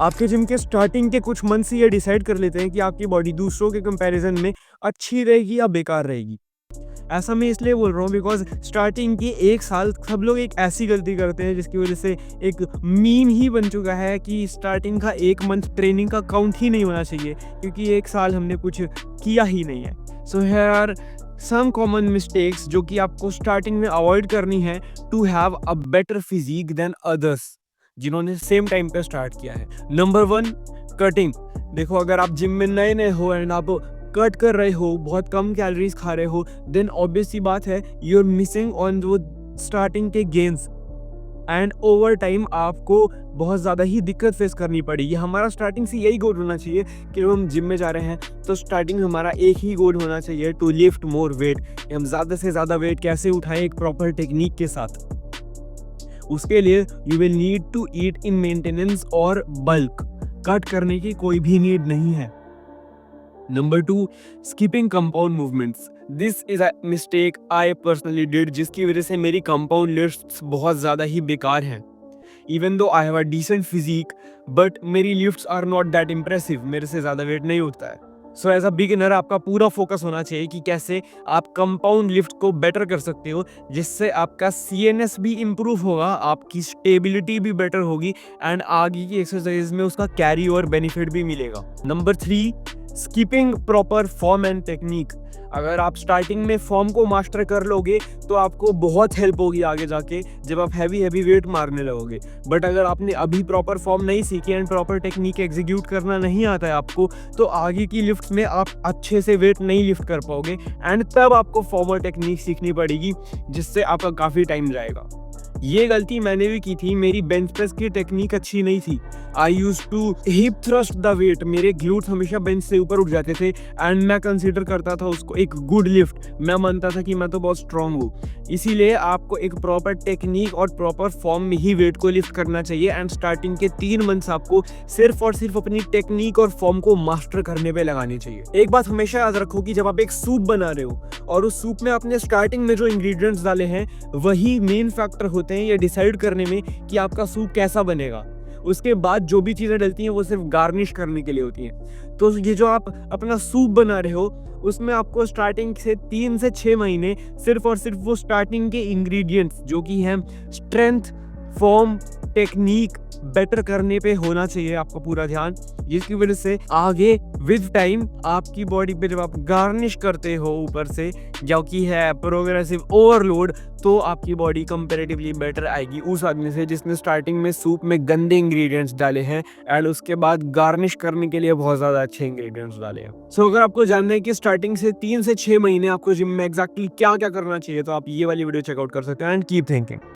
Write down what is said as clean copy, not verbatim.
आपके जिम के स्टार्टिंग के कुछ मंथ्स ये डिसाइड कर लेते हैं कि आपकी बॉडी दूसरों के कंपैरिजन में अच्छी रहेगी या बेकार रहेगी। ऐसा मैं इसलिए बोल रहा हूँ बिकॉज स्टार्टिंग की 1 साल सब लोग एक ऐसी गलती करते हैं जिसकी वजह से एक मीम ही बन चुका है कि स्टार्टिंग का 1 मंथ ट्रेनिंग का काउंट ही नहीं होना चाहिए, क्योंकि 1 साल हमने कुछ किया ही नहीं है। So here are some common mistakes जो कि आपको स्टार्टिंग में अवॉइड करनी है to have a better physique than others जिन्होंने सेम टाइम पे स्टार्ट किया है। Number 1, cutting. देखो, अगर आप जिम में नए नए हो एंड आप कट कर रहे हो, बहुत कम कैलोरीज खा रहे हो, देन ऑब्वियस सी बात है यू आर मिसिंग ऑन वो स्टार्टिंग के गेन्स एंड ओवर टाइम आपको बहुत ज़्यादा ही दिक्कत फेस करनी पड़ेगी। हमारा स्टार्टिंग से यही गोल होना चाहिए कि हम जिम में जा रहे हैं तो स्टार्टिंग हमारा एक ही गोल होना चाहिए, टू लिफ्ट मोर वेट। हम ज़्यादा से ज़्यादा वेट कैसे उठाएं एक प्रॉपर टेक्निक के साथ। उसके लिए you will need to eat in maintenance और बल्क। कट करने की कोई भी नीड नहीं है। Number 2, skipping compound movements. This is a mistake I personally did, जिसकी वजह से मेरी कंपाउंड लिफ्ट्स बहुत ज़्यादा ही बेकार हैं। Even though I have a decent physique but मेरी lifts are not that impressive, मेरे से ज़्यादा वेट नहीं उठता है। सो एज अ बिगिनर आपका पूरा फोकस होना चाहिए कि कैसे आप कंपाउंड लिफ्ट को बेटर कर सकते हो, जिससे आपका CNS भी इम्प्रूव होगा, आपकी स्टेबिलिटी भी बेटर होगी एंड आगे की एक्सरसाइज में उसका कैरी और बेनिफिट भी मिलेगा। Number 3, skipping proper form and technique. अगर आप स्टार्टिंग में फॉर्म को मास्टर कर लोगे तो आपको बहुत हेल्प होगी आगे जाके जब आप हैवी वेट मारने लगोगे। बट अगर आपने अभी प्रॉपर फॉर्म नहीं सीखी एंड प्रॉपर टेक्निक एग्जीक्यूट करना नहीं आता है आपको, तो आगे की लिफ्ट में आप अच्छे से वेट नहीं लिफ्ट कर पाओगे एंड तब आपको फॉर्म और टेक्निक सीखनी पड़ेगी, जिससे आपका काफ़ी टाइम जाएगा। ये गलती मैंने भी की थी, मेरी बेंच प्रेस की टेक्निक अच्छी नहीं थी। I use to hip thrust the weight, मेरे ग्लूट हमेशा बेंच से ऊपर उठ जाते थे एंड मैं कंसीडर करता था उसको एक गुड लिफ्ट। मैं मानता था कि मैं तो बहुत स्ट्रांग हूँ। इसीलिए आपको एक प्रॉपर टेक्निक और प्रॉपर फॉर्म में ही वेट को लिफ्ट करना चाहिए एंड स्टार्टिंग के 3 मंथ्स आपको सिर्फ और सिर्फ अपनी टेक्निक और फॉर्म को मास्टर करने पे लगानी चाहिए। एक बात हमेशा याद रखो कि जब आप एक सूप बना रहे हो और उस सूप में आपने स्टार्टिंग में जो इंग्रेडिएंट्स डाले हैं वही मेन फैक्टर होते हैं ये डिसाइड करने में कि आपका सूप कैसा बनेगा। उसके बाद जो भी चीज़ें डलती हैं वो सिर्फ गार्निश करने के लिए होती हैं। तो ये जो आप अपना सूप बना रहे हो उसमें आपको स्टार्टिंग से 3 से 6 महीने सिर्फ और सिर्फ वो स्टार्टिंग के इंग्रेडिएंट्स जो कि हैं स्ट्रेंथ, फॉर्म, टेक्निक बेटर करने पे होना चाहिए आपका पूरा ध्यान, जिसकी वजह से आगे विद टाइम आपकी बॉडी पे जब आप गार्निश करते हो ऊपर से जो कि है प्रोग्रेसिव ओवरलोड, तो आपकी बॉडी कंपैरेटिवली बेटर आएगी उस आदमी से जिसने स्टार्टिंग में सूप में गंदे इंग्रेडिएंट्स डाले हैं एंड उसके बाद गार्निश करने के लिए बहुत ज़्यादा अच्छे इंग्रेडिएंट्स डाले हैं। सो अगर आपको जानना है कि स्टार्टिंग से 3 से 6 महीने आपको जिम में एग्जैक्टली क्या क्या करना चाहिए तो आप ये वाली वीडियो चेकआउट कर सकते हैं एंड कीप थिंकिंग।